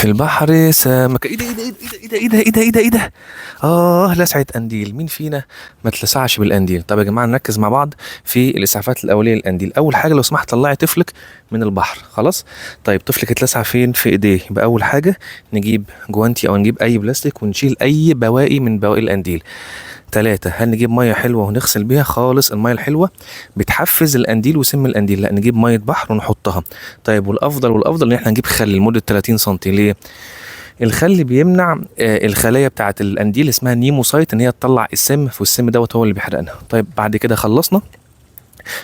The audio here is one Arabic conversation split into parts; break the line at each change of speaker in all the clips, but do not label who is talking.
في البحر سمكة. ايه ده ايه ده ايه ده ايه ده ايه ده ايه ده ايه ده لسعة قنديل. مين فينا ما اتلسعش بالقنديل؟ طب يا جماعة نركز مع بعض في الإسعافات الأولية للقنديل. أول حاجة لو سمحت طلعي طفلك من البحر. خلاص؟ طيب طفلك اتلسع فين؟ في إيديه. يبقى أول حاجة نجيب جوانتي أو نجيب أي بلاستيك ونشيل أي بواقي من بواقي القنديل. تلاتة، هل نجيب مية حلوة ونغسل بيها؟ خالص، المية الحلوة بتحفز القنديل وسم القنديل. لا، نجيب مية بحر ونحطها. طيب والأفضل إن احنا نجيب خل لمدة 30 سنتي. ليه؟ الخل بيمنع الخلايا بتاعة القنديل اسمها نيموسايت ان هي تطلع السم، والسم دوت هو اللي بيحرقنا. طيب بعد كده خلصنا،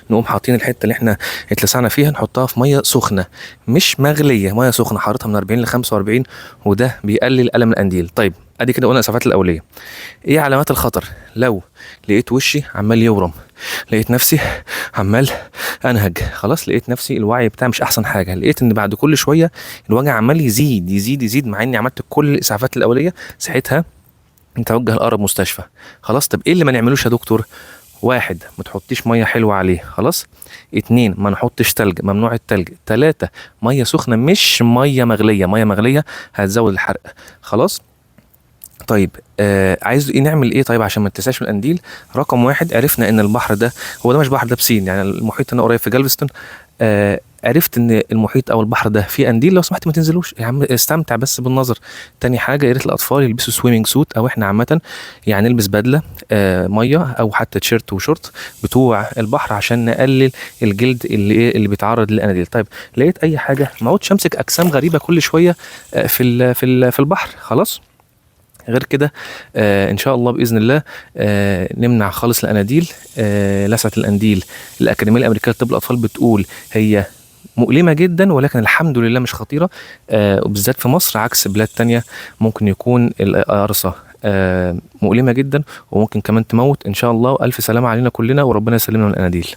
نقوم حاطين الحته اللي احنا اتلسعنا فيها نحطها في ميه سخنه مش مغليه، ميه سخنه حرارتها من 40 ل 45، وده بيقلل الم القنديل. طيب ادي كده قلنا الاسعافات الاوليه. ايه علامات الخطر؟ لو لقيت وشي عمال يورم، لقيت نفسي عمال انهج، خلاص لقيت نفسي الوعي بتاعي مش احسن حاجه، لقيت ان بعد كل شويه الوجع عمال يزيد يزيد يزيد مع اني عملت كل الاسعافات الاوليه، ساعتها نتوجه لأقرب مستشفى. خلاص. طب ايه اللي ما نعملوش يا دكتور؟ واحد، ما تحطيش ميه حلوه عليه. خلاص. اتنين، ما نحطش تلج، ممنوع التلج. تلاتة، ميه سخنه مش ميه مغليه، ميه مغليه هتزود الحرق. خلاص. طيب عايز ايه نعمل ايه طيب عشان ما نتساش من القنديل؟ رقم واحد، عرفنا ان البحر ده هو ده مش بحر، ده بسين، يعني المحيط هنا قريب في جالفستون. عرفت ان المحيط او البحر ده فيه قنديل، لو سمحت ما تنزلوش يا عم، استمتع بس بالنظر. تاني حاجه، يا ريت الاطفال يلبسوا سويمنج سوت، او احنا عامه يعني نلبس بدله ميه او حتى تيشيرت وشورت بتوع البحر عشان نقلل الجلد اللي بيتعرض للقناديل. طيب لقيت اي حاجه، ما اقعدش امسك اجسام غريبه كل شويه في البحر. خلاص. غير كده ان شاء الله باذن الله نمنع خالص الاناديل. لسعة القنديل الاكاديميه الامريكيه لطب الاطفال بتقول هي مؤلمه جدا، ولكن الحمد لله مش خطيره، وبالذات في مصر عكس بلاد تانية ممكن يكون القرصه مؤلمه جدا وممكن كمان تموت. ان شاء الله والف سلامه علينا كلنا، وربنا يسلمنا من الاناديل.